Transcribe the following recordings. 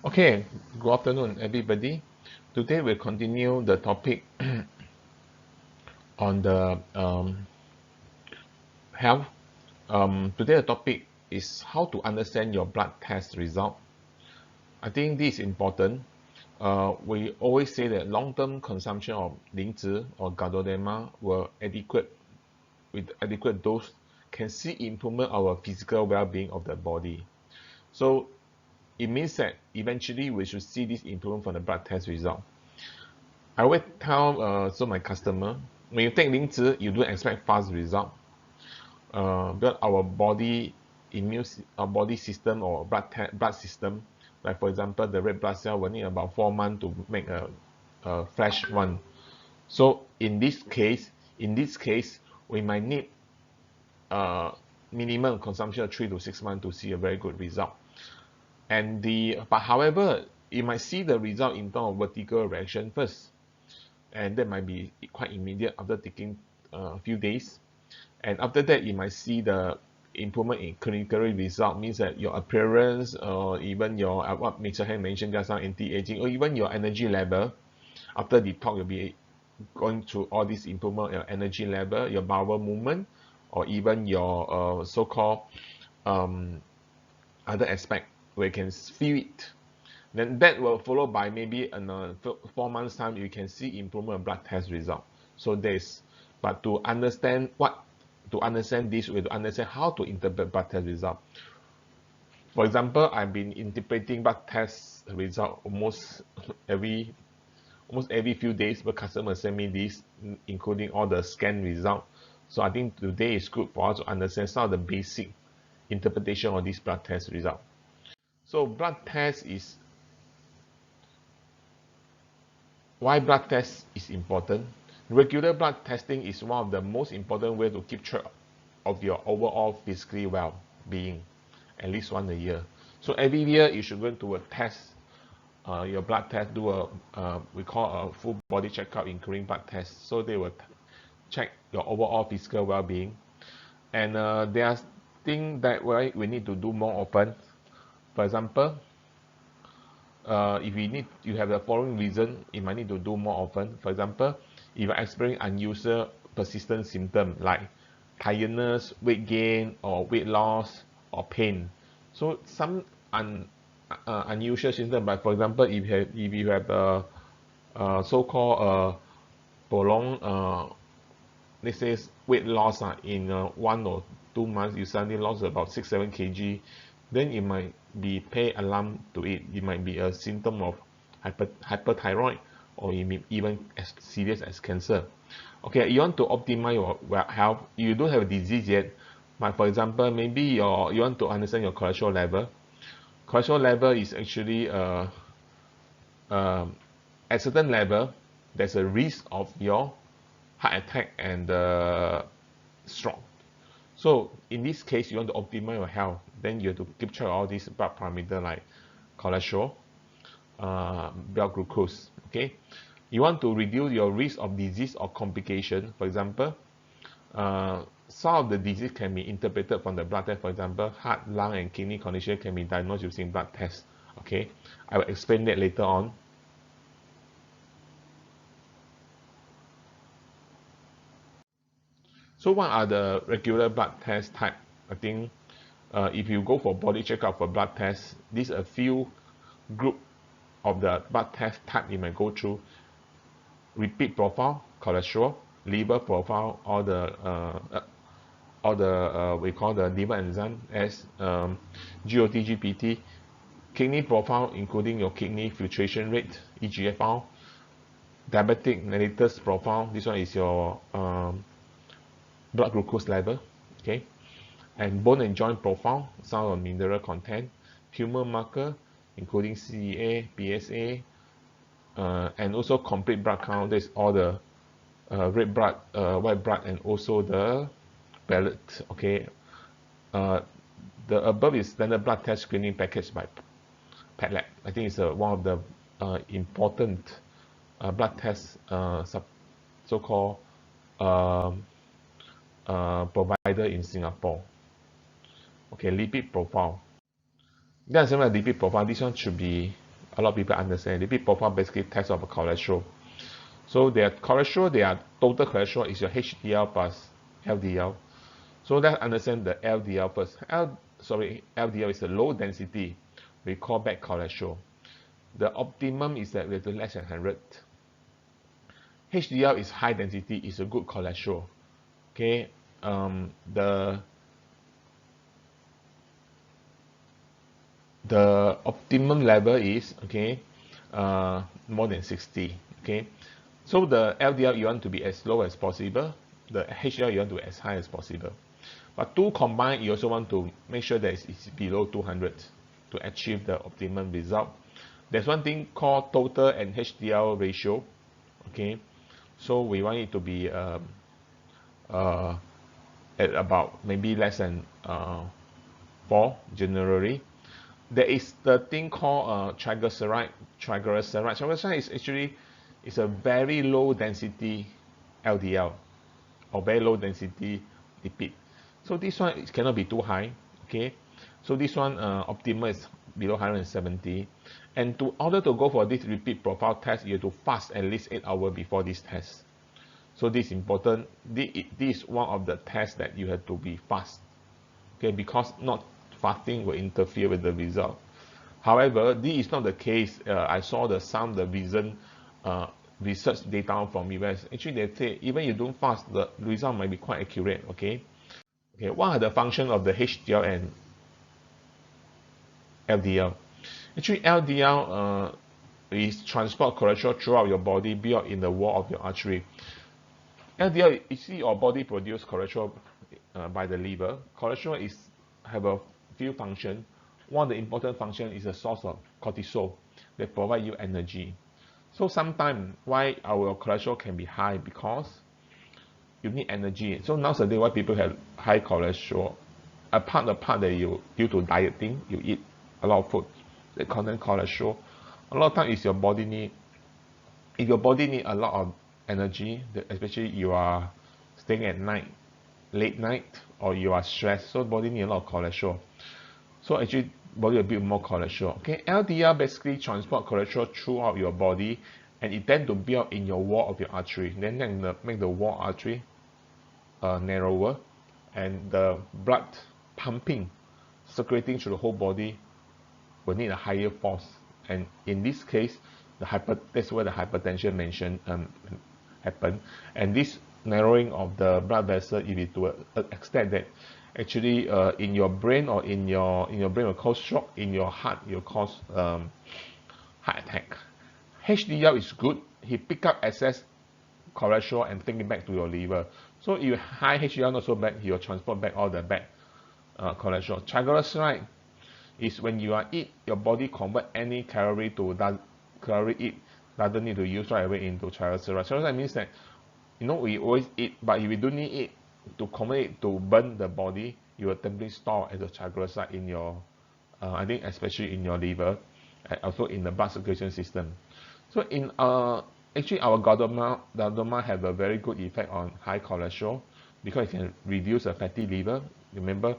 Okay, good afternoon, everybody. Today we'll continue the topic on the health. Today the topic is how to understand your blood test result. I think this is important. We always say that long-term consumption of 磷脂 or Ganoderma will with adequate dose can see improvement of our physical well-being of the body. So it means that eventually we should see this improvement from the blood test result. I always tell my customer, when you take 磷脂, you don't expect fast result. Because our body system or blood system, like for example, the red blood cell will need about 4 months to make a fresh one. So in this case, we might need minimum consumption of 3 to 6 months to see a very good result. But however, you might see the result in terms of vertical reaction first, and that might be quite immediate after taking a few days. And after that, you might see the improvement in clinical result, means that your appearance, or even your what Mr. Han mentioned just now, anti-aging, or even your energy level. After the talk, you'll be going through all this improvement, your energy level, your bowel movement, or even your so-called other aspect where you can feel it. Then that will follow by maybe in 4 months time you can see improvement of blood test result. So but to understand this, we have to understand how to interpret blood test result. For example, I've been interpreting blood test result almost every few days, but customers send me this, including all the scan result. So I think today is good for us to understand some of the basic interpretation of this blood test result. So why blood test is important? Regular blood testing is one of the most important way to keep track of your overall physical well-being, at least once a year. So every year you should go to a test, your blood test, do we call a full body checkup, including blood test. So they will check your overall physical well-being, and there are things that we need to do more often. For example, if you have the following reason, you might need to do more often. For example, if you're experiencing unusual persistent symptoms like tiredness, weight gain, or weight loss, or pain. So some unusual symptoms, but for example, if you have a so-called prolonged let's say weight loss in 1 or 2 months, you suddenly lost about 6-7 kg, then you might be pay alarm to it. It might be a symptom of hyperthyroid, or it may even as serious as cancer. Okay, you want to optimize your health. You don't have a disease yet, but for example, maybe you want to understand your cholesterol level. Cholesterol level is actually at certain level, there's a risk of your heart attack and stroke. So in this case, you want to optimize your health, then you have to keep track of all these blood parameters like cholesterol, blood glucose. Okay, you want to reduce your risk of disease or complication. For example, some of the disease can be interpreted from the blood test. For example, heart, lung, and kidney condition can be diagnosed using blood tests. Okay, I will explain that later on. So what are the regular blood test type? I think if you go for body checkup for blood tests, these are a few group of the blood test type you might go through. Lipid profile, cholesterol, liver profile, all the we call the liver enzyme as GOT, GPT, kidney profile, including your kidney filtration rate, eGFR, diabetic mellitus profile. This one is your blood glucose level. Okay, and bone and joint profile, some of mineral content, tumor marker, including CEA, PSA, and also complete blood count. That's all the red blood, white blood, and also the pellet. Okay, the above is standard blood test screening package by PetLab. I think it's one of the important blood test so-called provider in Singapore. Okay, lipid profile. That's a lipid profile. This one should be a lot of people understand. Lipid profile basically tests of cholesterol. So their cholesterol, their total cholesterol is your HDL plus LDL. So let's understand the LDL first. LDL is a low density. We call bad cholesterol. The optimum is that we have to less than 100. HDL is high density, is a good cholesterol. Okay, the optimum level is more than 60. Okay, so the LDL you want to be as low as possible, the HDL you want to be as high as possible. But two combined, you also want to make sure that it's below 200 to achieve the optimum result. There's one thing called total and HDL ratio. Okay, so we want it to be at about maybe less than 4 generally. There is the thing called triglyceride. Triglyceride is actually a very low density LDL or very low density lipid. So this one it cannot be too high. Okay, so this one optimal is below 170. And to order to go for this lipid profile test, you have to fast at least 8 hours before this test. So this is important. This is one of the tests that you have to be fast. Okay, because not fasting will interfere with the result. However, this is not the case. I saw some of the recent research data from US. Actually, they say even you don't fast, the result might be quite accurate. Okay. Okay. What are the functions of the HDL and LDL? Actually, LDL is transport cholesterol throughout your body, built in the wall of your artery. LDL, you see, our body produce cholesterol by the liver. Cholesterol have a few functions. One of the important functions is a source of cortisol that provide you energy. So sometimes why our cholesterol can be high, because you need energy. So nowadays why people have high cholesterol, apart that you due to dieting, you eat a lot of food that contain cholesterol. A lot of times is your body need. If your body need a lot of energy, especially you are staying at night, late night, or you are stressed, so body need a lot of cholesterol. So actually body will build more cholesterol. Okay, LDL basically transport cholesterol throughout your body, and it tend to build in your wall of your artery. Then make the wall artery narrower, and the blood pumping, circulating through the whole body will need a higher force. And in this case, that's where the hypertension mentioned happen. And this narrowing of the blood vessel, if it to an extent that actually in your brain or in your brain will cause stroke, in your heart will cause heart attack. HDL is good. He pick up excess cholesterol and take it back to your liver. So if you high HDL not so bad, he will transport back all the bad cholesterol. Triglyceride is when you are eat, your body convert any calorie eat doesn't need to use right away into triglyceride. Triglyceride means that we always eat, but if we don't need it to convert it to burn the body, you will simply store as a triglyceride in your I think especially in your liver, and also in the blood circulation system. So in actually our Ganoderma have a very good effect on high cholesterol, because it can reduce a fatty liver. Remember,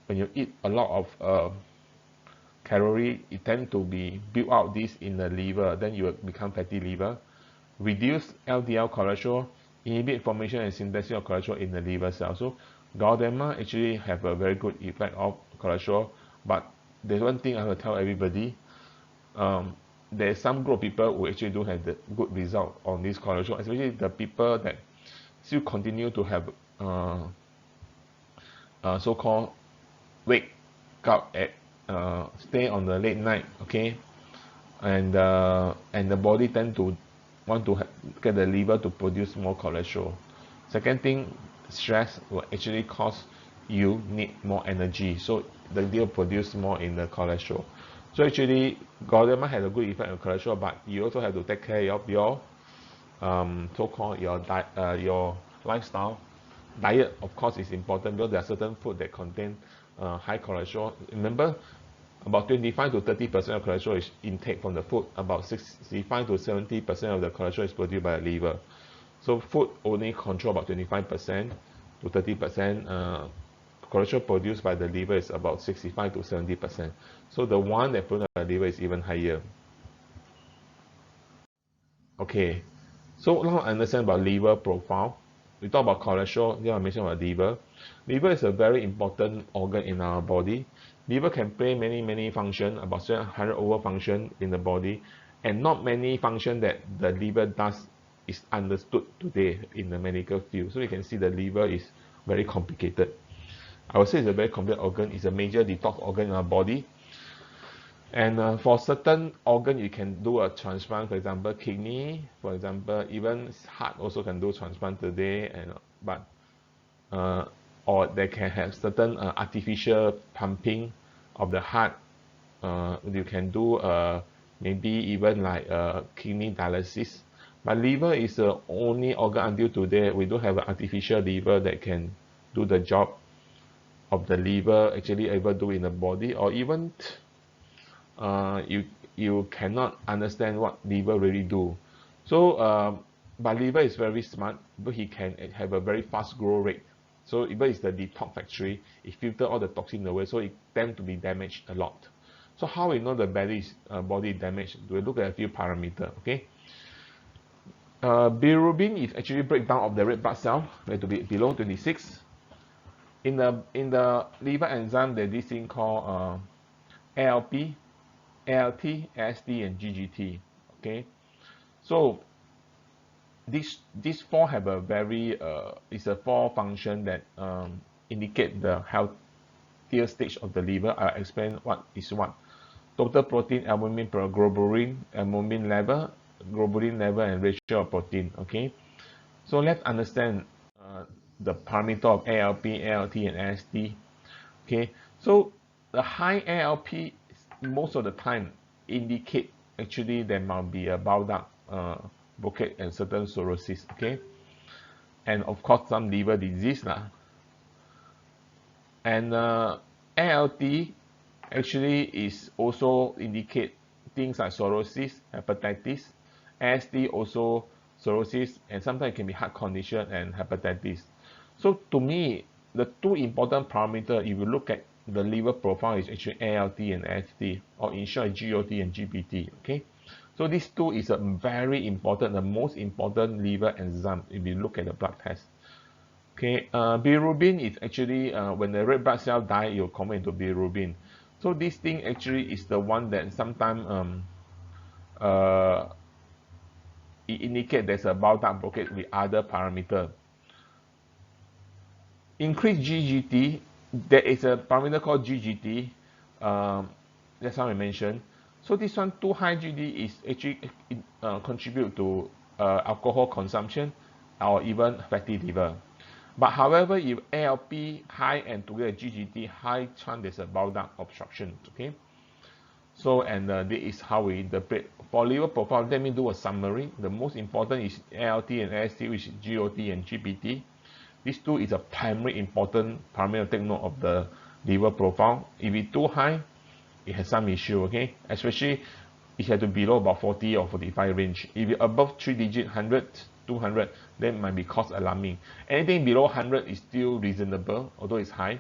when you eat a lot of calorie, it tend to be build out this in the liver, then you will become fatty liver. Reduce LDL cholesterol, inhibit formation and synthesis of cholesterol in the liver cell. So Ganoderma actually have a very good effect of cholesterol. But there's one thing I have to tell everybody. There's some group of people who actually do have the good result on this cholesterol, especially the people that still continue to have so-called wake up at stay on the late night, okay, and the body tend to want to get the liver to produce more cholesterol. Second thing, stress will actually cause you need more energy, so the liver produce more in the cholesterol. So actually Ganoderma has a good effect on cholesterol, but you also have to take care of your so-called your lifestyle. Diet, of course, is important, because there are certain food that contain high cholesterol. Remember, about 25 to 30% of cholesterol is intake from the food. About 65 to 70% of the cholesterol is produced by the liver. So food only control about 25% to 30%. Cholesterol produced by the liver is about 65 to 70%. So the one that produced by the liver is even higher. Okay, so now I understand about liver profile. We talk about cholesterol, then I mentioned about liver. Liver is a very important organ in our body. Liver can play many function, about 700 over function in the body, and not many function that the liver does is understood today in the medical field. So you can see the liver is very complicated. I would say it's a very complex organ. It's a major detox organ in our body. And for certain organ, you can do a transplant, for example, kidney, for example, even heart also can do transplant today. And but or they can have certain artificial pumping of the heart. You can do maybe even like kidney dialysis. But liver is the only organ until today we don't have an artificial liver that can do the job of the liver actually ever do in the body, or even you cannot understand what liver really do. So but liver is very smart, but he can have a very fast growth rate. So liver is the detox factory. It filters all the toxin away, so it tend to be damaged a lot. So how we know the body damaged? We look at a few parameters. Okay, bilirubin is actually breakdown of the red blood cell, going to be below 26. In the liver enzyme, there's this thing called ALP, ALT, AST, and GGT. Okay, so these four have a very it's a four function that indicate the healthier stage of the liver. I'll explain what is what. Total protein, albumin per globulin, albumin level, and ratio of protein. Okay, so let's understand the parameter of ALP, ALT, and AST. Okay, so the high ALP most of the time indicate actually there might be a bile duct blockade and certain cirrhosis. Okay, and of course some liver disease lah. And ALT actually is also indicate things like cirrhosis, hepatitis. AST also cirrhosis, and sometimes it can be heart condition and hepatitis. So to me, the two important parameters, if you look at the liver profile, is actually ALT and AST, or in short, GOT and GPT. Okay, so these two is a very important, the most important liver enzyme if you look at the blood test. Okay, bilirubin is actually when the red blood cell die, you'll convert into bilirubin. So this thing actually is the one that sometimes it indicates there's a bile duct blockade with other parameter. Increase GGT, there is a parameter called GGT. That's how I mentioned. So this one, too high GD is actually contribute to alcohol consumption or even fatty liver. But however, if ALP high and together GGT high, chance there's a bile duct obstruction. Okay. So and this is how we interpret for liver profile. Let me do a summary. The most important is ALT and AST, which is GOT and GPT. These two is a primary important parameter. Take note of the liver profile. If it's too high, it has some issue. Okay, especially it has to be below about 40 or 45 range. If it's above 3 digit, 100, 200, then might be cause alarming. Anything below 100 is still reasonable, although it's high.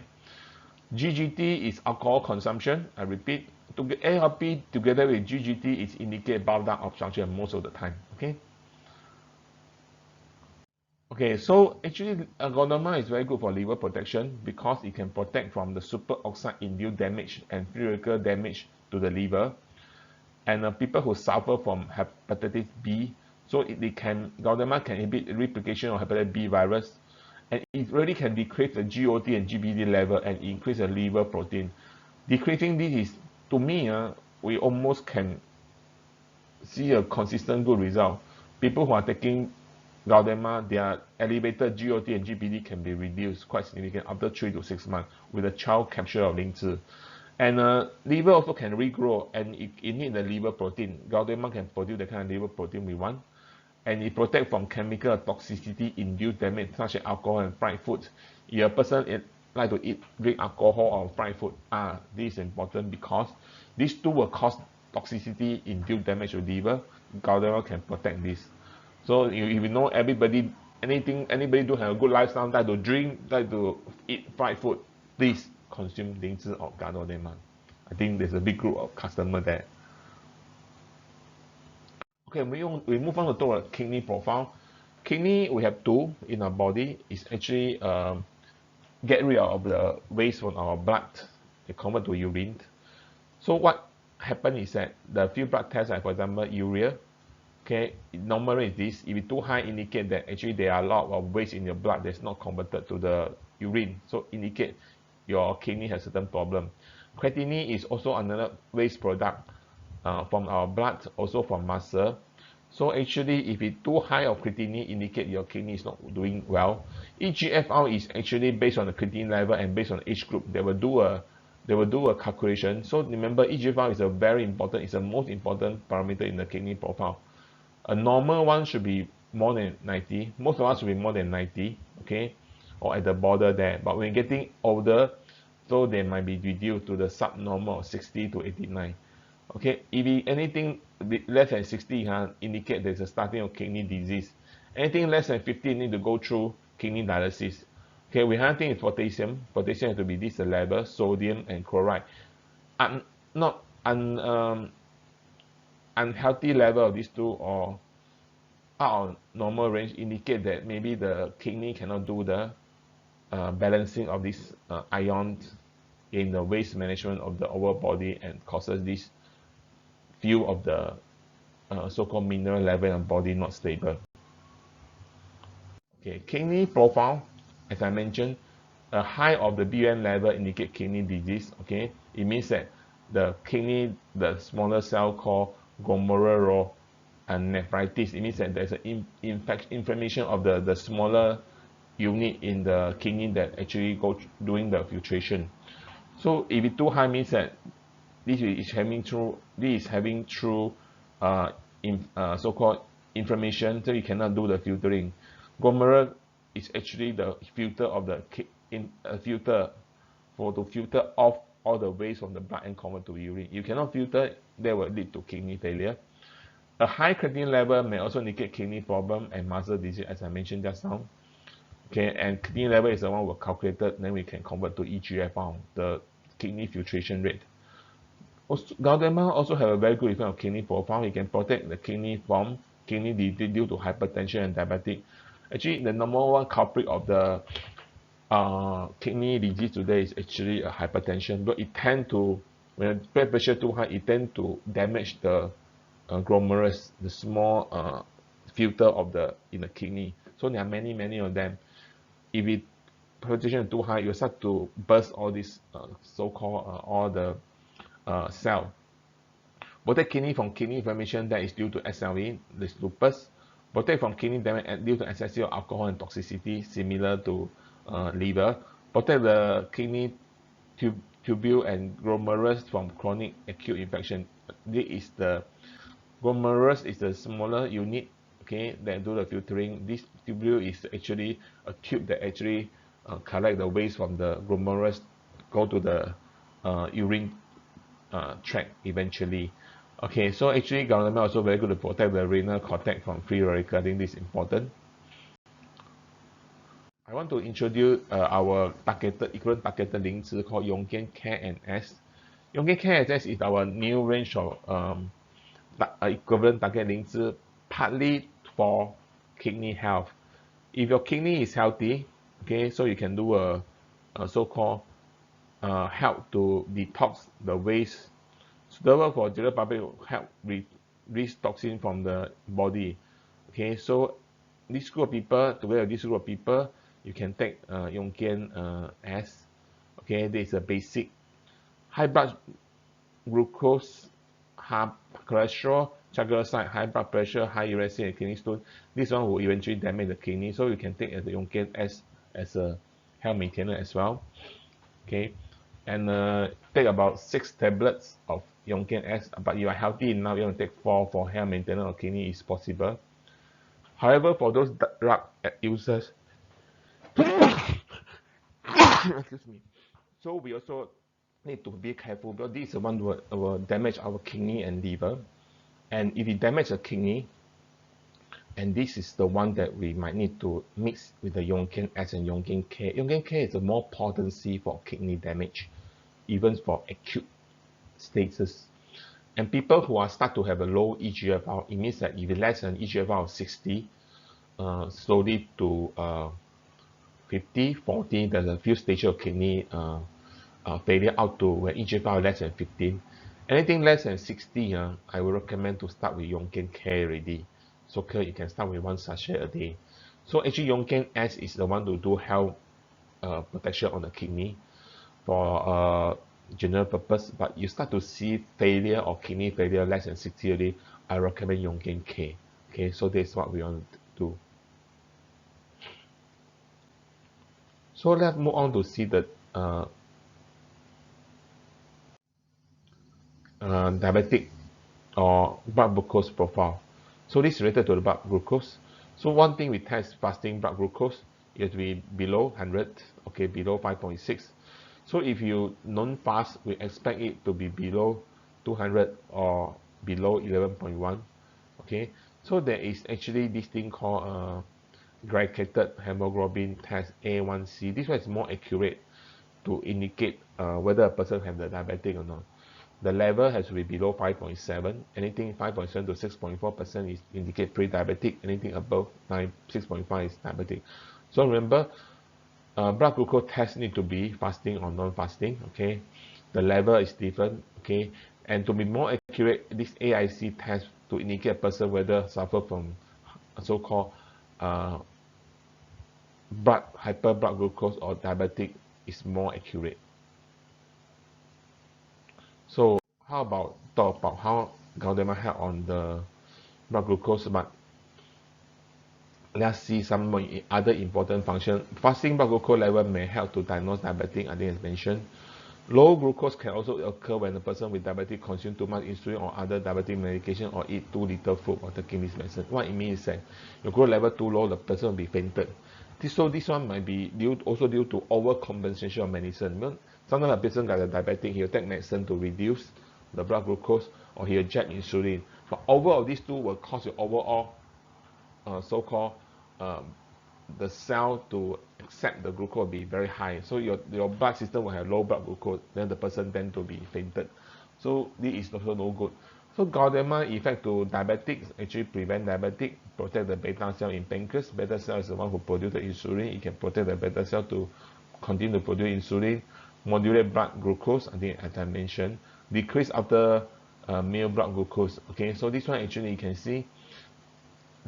GGT is alcohol consumption. I repeat, ALP together with GGT is indicate bile duct obstruction most of the time. Okay. Okay, so actually Ganoderma is very good for liver protection because it can protect from the superoxide induced damage and free radical damage to the liver. And people who suffer from hepatitis B, so Ganoderma can inhibit replication of hepatitis B virus, and it really can decrease the GOT and GPT level and increase the liver protein. Decreasing this is, to me, we almost can see a consistent good result. People who are taking Ganoderma, their elevated GOT and GPT can be reduced quite significant after 3 to 6 months with a child capture of Lingzi. And liver also can regrow, and it needs the liver protein. Ganoderma can produce the kind of liver protein we want, and it protects from chemical toxicity induced damage such as alcohol and fried food. If a person like to drink alcohol or fried food, this is important because these two will cause toxicity induced damage to liver. Ganoderma can protect this. So if you know anybody do have a good lifestyle, like to drink, like to eat fried food, please consume Lingzi or Ganoderma. I think there's a big group of customers there. Okay, we move on to talk about kidney profile. Kidney, we have two in our body. It's actually get rid of the waste from our blood. They convert to urine. So what happens is that the few blood tests, like for example, urea, okay, normally this, if it's too high, indicate that actually there are a lot of waste in your blood that's not converted to the urine. So indicate your kidney has certain problem. Creatinine is also another waste product from our blood, also from muscle. So actually, if it's too high of creatinine, indicate your kidney is not doing well. eGFR is actually based on the creatinine level and based on age group. They will do a calculation. So remember, eGFR is a very important, it's the most important parameter in the kidney profile. A normal one should be more than 90. Most of us should be more than 90, okay, or at the border there. But when getting older, so they might be reduced to the subnormal 60 to 89. Okay, if anything less than 60 indicate there's a starting of kidney disease. Anything less than 50 need to go through kidney dialysis. Okay, we have thing is potassium. Potassium has to be this level, sodium and chloride. Not unhealthy level of these two or out of normal range indicate that maybe the kidney cannot do the balancing of these ions in the waste management of the overall body and causes this few of the so-called mineral level in the body not stable. Okay, kidney profile, as I mentioned, a high of the BUN level indicate kidney disease. Okay, it means that the kidney, the smaller cell called glomerular and nephritis, it means that there's an inflammation of the smaller unit in the kidney that actually go doing the filtration. So if it's too high, means that this is having through so-called inflammation, so you cannot do the filtering. Glomerular is actually the filter of the filter to filter off all the waste from the blood and convert to urine. You cannot filter, that will lead to kidney failure. A high creatinine level may also indicate kidney problem and muscle disease, as I mentioned just now. Okay, and kidney level is the one we calculated, then we can convert to eGFR, the kidney filtration rate. Ganoderma also have a very good effect on kidney profile. It can protect the kidney from kidney disease due to hypertension and diabetic. Actually, the number one culprit of the kidney disease today is actually hypertension, but it tend to, when blood pressure too high, it tend to damage the glomerulus, the small filter of in the kidney. So there are many of them. If it concentration is too high, you start to burst all these so-called all the cell. Protect kidney from kidney inflammation that is due to SLE, this lupus. Protect from kidney damage due to excessive alcohol and toxicity, similar to liver. Protect the kidney tubule and glomerulus from chronic acute infection. This is the glomerulus is the smaller unit, okay, that do the filtering. This tubule is actually a tube that actually collect the waste from the glomerulus, go to the urine tract eventually. Okay, so actually Ganoderma also very good to protect the renal cortex from free radical. I think this is important. I want to introduce our equivalent targeted 灵芝 called Yonggen Care and S. Yonggen Care and S is our new range of equivalent target 灵芝, partly for kidney health. If your kidney is healthy, okay, so you can do a so-called help to detox the waste, suitable for general public, help release toxin from the body. Okay, so this group of people, together with this group of people, you can take Yonggen S. Okay, this is a basic high blood glucose, high cholesterol, triglyceride, high blood pressure, high uric acid, and kidney stone. This one will eventually damage the kidney, so you can take the Yonggen S as a health maintainer as well. Okay, and take about 6 tablets of Yonggen S, but you are healthy enough, you want to take 4 for health maintenance of kidney is possible. However, for those drug users, excuse me, so we also need to be careful, because this is the one will damage our kidney and liver. And if it damages the kidney, and this is the one that we might need to mix with the Yonggen S and Yonggen K. Yonggen K is a more potency for kidney damage, even for acute status. And people who are start to have a low eGFR, it means that if it's less than eGFR of 60, slowly to 50, 40, there's a few stages of kidney failure out to where eGFR less than 15. Anything less than 60, I will recommend to start with Yongken K already. So you can start with 1 sachet a day. So actually Yongken S is the one to do health protection on the kidney for general purpose, but you start to see failure or kidney failure less than 60 a day, I recommend Yongken K. Okay, so that's what we want to do. So let's move on to see the diabetic or blood glucose profile. So this is related to the blood glucose. So one thing we test fasting blood glucose, it has to be below 100, okay, below 5.6. So if you non-fast, we expect it to be below 200 or below 11.1. Okay, so there is actually this thing called glycated hemoglobin test A1C. This one is more accurate to indicate whether a person has the diabetic or not. The level has to be below 5.7. Anything 5.7 to 6.4% is indicate pre-diabetic. Anything above 6.5 is diabetic. So remember, blood glucose test need to be fasting or non-fasting. Okay, the level is different. Okay, and to be more accurate, this AIC test to indicate a person whether suffer from so-called hyper blood glucose or diabetic is more accurate. So how about talk about how Ganoderma help on the blood glucose, but let's see some other important function. Fasting blood glucose level may help to diagnose diabetic, I think as mentioned. Low glucose can also occur when a person with diabetes consume too much insulin or other diabetic medication or eat too little food or taking this medicine. What it means is that your glucose level too low, the person will be fainted. So this one might be also due to overcompensation of medicine. Sometimes a person got a diabetic, he'll take medicine to reduce the blood glucose or he'll inject insulin. But overall, these two will cause your overall so-called the cell to accept the glucose will be very high. So your blood system will have low blood glucose, then the person tend to be fainted. So this is also no good. So Ganoderma effect to diabetics actually prevent diabetic, protect the beta cell in pancreas. Beta cell is the one who produces the insulin. It can protect the beta cell to continue to produce insulin, modulate blood glucose, I think as I mentioned, decrease after meal blood glucose. Okay, so this one actually you can see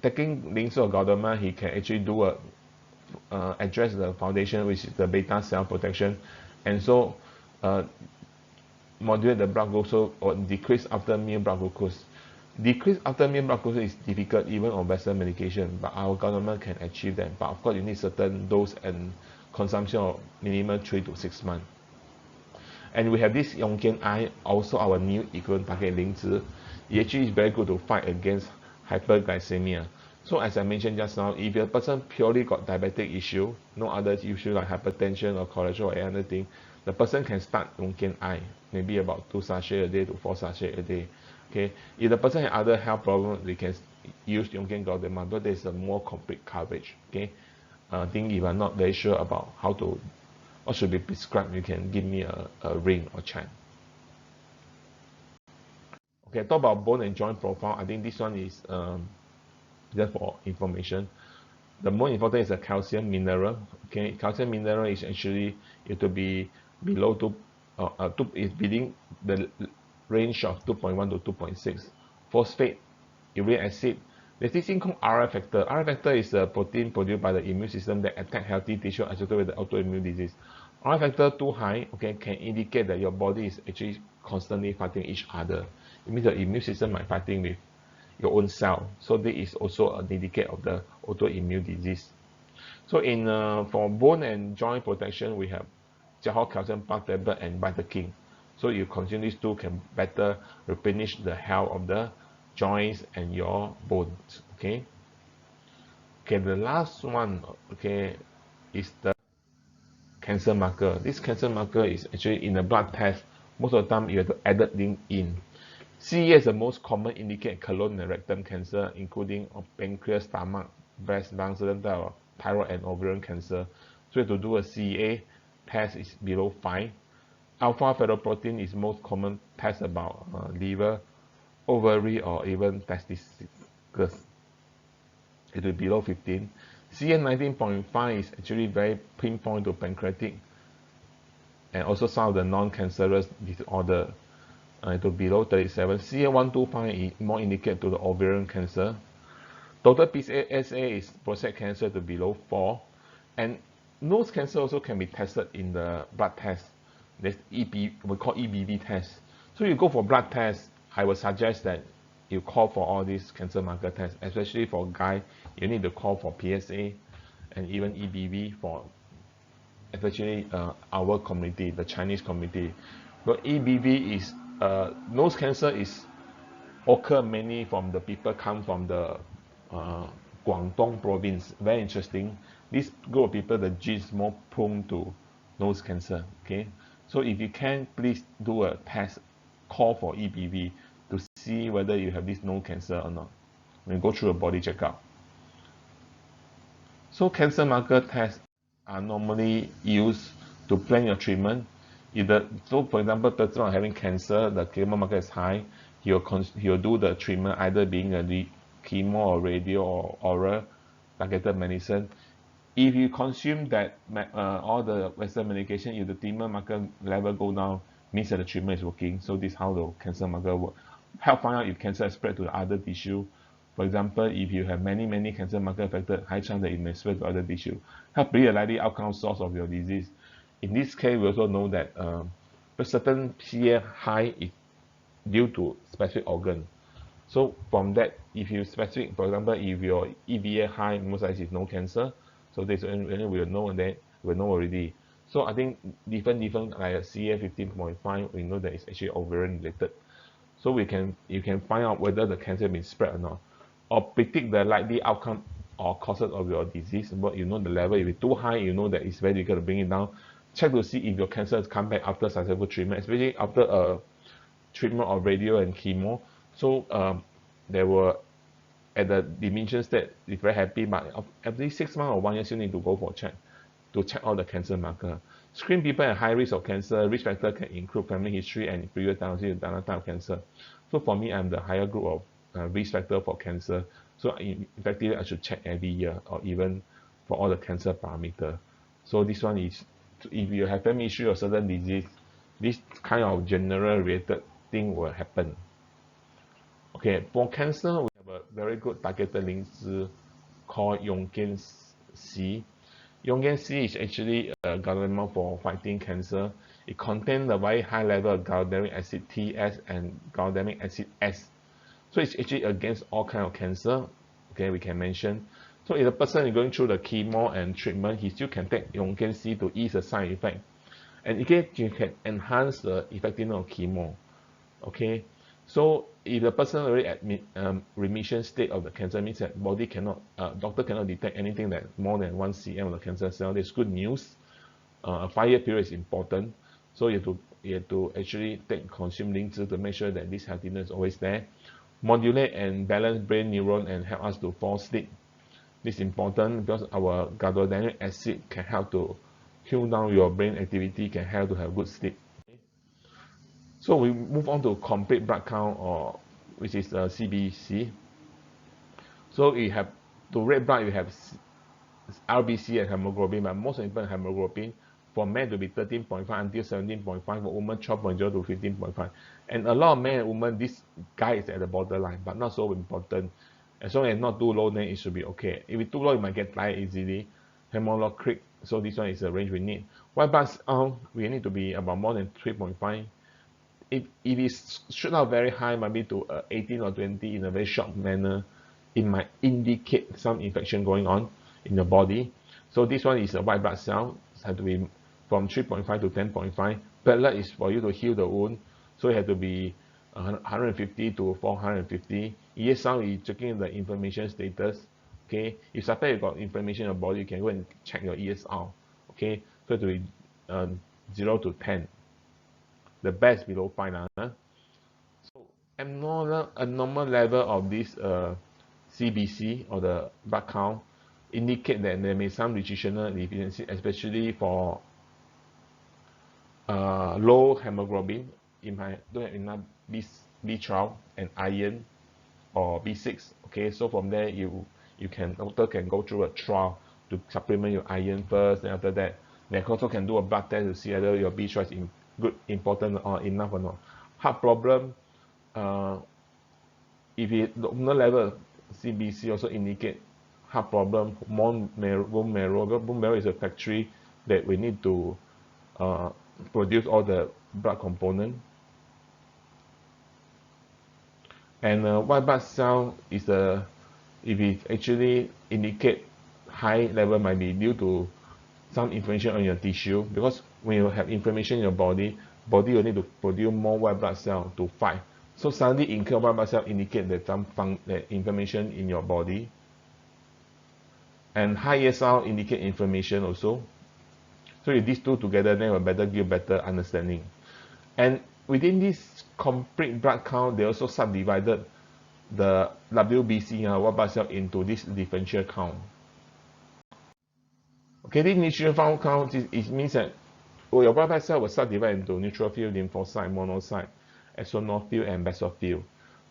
taking links of Ganoderma, he can actually do a address the foundation, which is the beta cell protection, and so modulate the blood glucose or decrease after meal blood glucose. Decrease after meal blood glucose is difficult even on Western medication, but our Ganoderma can achieve that. But of course, you need certain dose and consumption of minimum 3 to 6 months. And we have this Yongken I, also our new equivalent target 灵芝. It actually is very good to fight against hyperglycemia. So as I mentioned just now, if a person purely got diabetic issue, no other issue like hypertension or cholesterol or anything, the person can start Yongken I, maybe about 2 sachets a day to 4 sachets a day. Okay, if the person has other health problems, we can use Yongken Ganoderma, but there's a more complete coverage. Okay, I think if I'm not very sure about what should be prescribed, you can give me a ring or chat. Okay, talk about bone and joint profile. I think this one is just for information. The most important is the calcium mineral. Okay, calcium mineral is actually it to be below is within the range of 2.1 to 2.6. Phosphate, uric acid. There's this thing called RF factor. RF factor is a protein produced by the immune system that attack healthy tissue associated with the autoimmune disease. RF factor too high, okay, can indicate that your body is actually constantly fighting each other. It means the immune system might fighting with your own cell. So this is also an indicator of the autoimmune disease. So in for bone and joint protection, we have Jiahao calcium plus tablet and Vitakin. So you consume these two can better replenish the health of the joints and your bones. Okay. Okay, the last one, okay, is the cancer marker. This cancer marker is actually in the blood test. Most of the time you have to add it in. CEA is the most common indicate colon and rectum cancer, including pancreas, stomach, breast, lung, certain type of thyroid and ovarian cancer. So you have to do a CEA test is below 5. Alpha fetoprotein is most common test about liver, ovary or even testicles. It will be below 15. CA 19.5 is actually very pinpoint to pancreatic and also some of the non-cancerous disorder. It will be below 37. CA 125 is more indicated to the ovarian cancer. Total PSA is prostate cancer to below 4. And nose cancer also can be tested in the blood test. There's we call EBV test. So you go for blood test, I would suggest that you call for all these cancer marker tests, especially for guy. You need to call for PSA and even EBV for especially our community, the Chinese community. But EBV is nose cancer is occur mainly from the people come from the Guangdong province. Very interesting. This group of people, the genes more prone to nose cancer. Okay, so if you can, please do a test, call for EBV to see whether you have this nose cancer or not. When you go through a body checkup. So cancer marker tests are normally used to plan your treatment. So for example, person are having cancer, the chemo marker is high, he'll do the treatment either being a chemo or radio or oral targeted medicine. If you consume that all the Western medication, if the tumor marker level go down, means that the treatment is working. So this is how the cancer marker work. Help find out if cancer is spread to the other tissue. For example, if you have many cancer marker affected, high chance that it may spread to other tissue. Help predict the likely outcome source of your disease. In this case, we also know that a certain PA high is due to specific organ. So from that, if you specific, for example, if your EVA high, most likely is no cancer. So this when we will know, and then we know already. So I think different like CA 15.5, we know that it's actually ovarian related. So you can find out whether the cancer has been spread or not, or predict the likely outcome or causes of your disease. But you know the level. If it's too high, you know that it's very difficult to bring it down. Check to see if your cancer has come back after successful treatment, especially after a treatment of radio and chemo. So they were at the remission state, it's very happy, but every 6 months or 1 year, you need to go for check to check all the cancer marker. Screen people at high risk of cancer. Risk factor can include family history and previous diagnosis of another type of cancer. So for me, I'm the higher group of risk factor for cancer. So effectively, I should check every year or even for all the cancer parameter. So this one is, if you have family history or certain disease, this kind of general related thing will happen. Okay, for cancer, we have a very good targeted linker called Yongen-C. Yongen-C is actually a Ganoderma for fighting cancer. It contains a very high level of galactonic acid TS and galactonic acid S. So it's actually against all kinds of cancer. Okay, we can mention. So if the person is going through the chemo and treatment, he still can take Yongen-C to ease the side effect. And again, you can enhance the effectiveness of chemo. Okay, so if the person already admit remission state of the cancer, means that body cannot, doctor cannot detect anything that more than 1 cm of the cancer cell. That's good news. A 5-year period is important. So you have to actually consume linker to make sure that this healthiness is always there. Modulate and balance brain neuron and help us to fall asleep. This is important because our galactonic acid can help to cool down your brain activity, can help to have good sleep. So we move on to complete blood count, or which is CBC. So we have to red blood, we have RBC and hemoglobin, but most important hemoglobin for men to be 13.5 until 17.5, for women 12.0 to 15.5. And a lot of men and women, this guy is at the borderline, but not so important. As long as not too low, then it should be okay. If it's too low, it might get tired easily. Hemoglobin, so this one is the range we need. White blood cell, we need to be about more than 3.5. If it shoot out very high, maybe to 18 or 20 in a very short manner, it might indicate some infection going on in the body. So this one is a white blood cell. It has to be from 3.5 to 10.5. Platelet is for you to heal the wound, so it has to be 150 to 450. ESR is checking the inflammation status. Okay, if suspect you got inflammation in your body, you can go and check your ESR. Okay, so it will be 0 to 10. The best below 5. So abnormal level of this CBC or the blood count indicate that there may be some nutritional deficiency, especially for low hemoglobin. It might don't have enough B12 and iron or B6. Okay, so from there doctor can go through a trial to supplement your iron first, and after that they also can do a blood test to see whether your B12 is important or enough or not. Heart problem, if it normal level CBC also indicate heart problem. Bone marrow is a factory that we need to produce all the blood component. And white blood cell is if it actually indicate high level, might be due to some inflammation on your tissue, because when you have inflammation in your body will need to produce more white blood cell to fight. So suddenly incur white blood cell indicate that that inflammation in your body. And high ESR indicate inflammation also. So if these two together, then we'll give better understanding. And within this complete blood count, they also subdivided the WBC, white blood cell, into this differential count. Okay, this differential count it means that your white blood cell will subdivide into neutrophil, lymphocyte, monocyte, eosinophil, and basophil.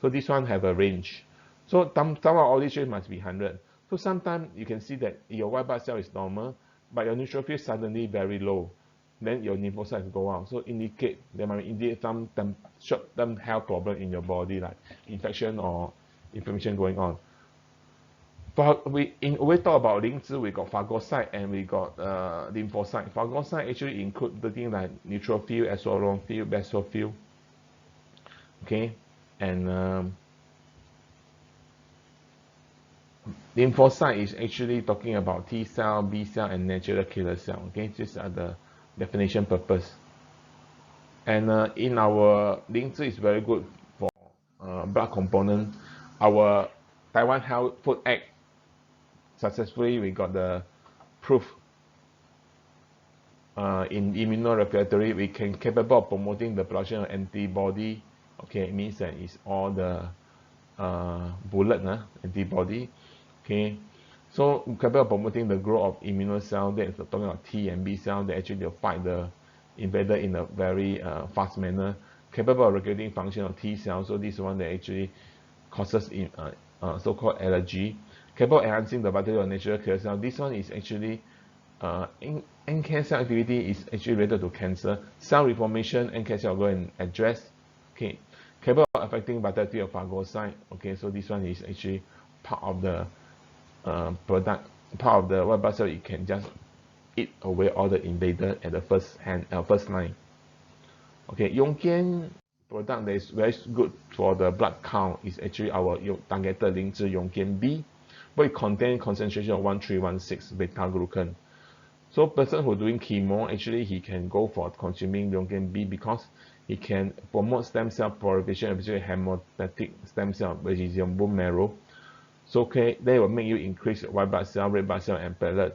So this one have a range. So somehow all these range must be 100. So sometimes you can see that your white blood cell is normal, but your neutrophil suddenly very low. Then your lymphocytes go out. So indicate there might be some short-term health problem in your body, like infection or inflammation going on. But we talk about 磷脂, we got phagocyte and we got lymphocyte. Phagocyte actually include the things like neutrophil, eosinophil, basophil. Okay, and lymphocyte is actually talking about T cell, B cell, and natural killer cell. Okay, these are the definition purpose. And in our 磷脂is very good for blood component. Our Taiwan Health Food Act successfully we got the proof in immunoregulatory we can capable of promoting the production of antibody. Okay, it means that it's all the bullet antibody. Okay, so capable of promoting the growth of immune cell, that is talking about T and B cell, that actually they'll fight the invader in a very fast manner. Capable of regulating function of T cells, so this is one that actually causes in so-called allergy. Capable of enhancing the vitality of natural killer cell. This one is actually NK cell activity is actually related to cancer. Cell reformation, NK cell go and address. Okay, capable of affecting vitality of phagocyte. Okay, so this one is actually part of the part of the white blood cell. It can just eat away all the invader at the first line. Okay, Yongkian product that is very good for the blood count is actually our targeted 磷脂 Yongkian B, but it contains concentration of 1316 beta glucan. So person who doing chemo, actually he can go for consuming Yongkian B because it can promote stem cell proliferation, especially hemostatic stem cell, which is your bone marrow. So okay, they will make you increase white blood cell, red blood cell, and platelet.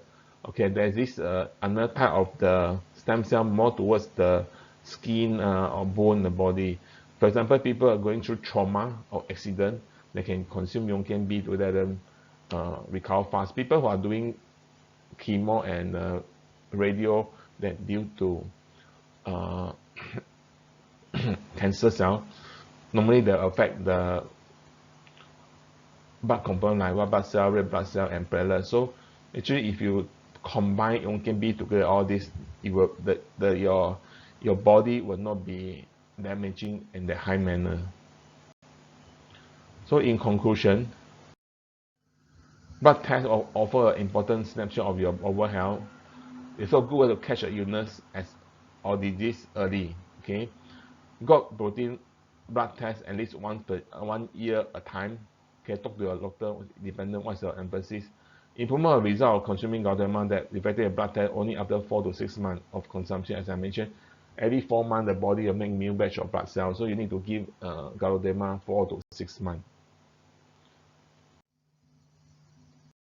Okay, there's this another type of the stem cell more towards the skin or bone in the body. For example, people are going through trauma or accident, they can consume Yongkian B to let them recover fast. People who are doing chemo and radio that due to cancer cell, normally they affect the blood component like white blood cell, red blood cell, and platelet. So actually, if you combine Yongkian B together, all this, it will your body will not be damaging in the high manner. So in conclusion, blood tests offer an important snapshot of your overall health. It's a good way to catch an illness or disease early. Okay, got protein blood test at least 1 year a time. Okay, talk to your doctor depending what's your emphasis. Improvement of result of consuming Ganoderma that effective a blood test only after 4 to 6 months of consumption. As I mentioned, every 4 months the body will make new batch of blood cells, so you need to give Ganoderma 4 to 6 months.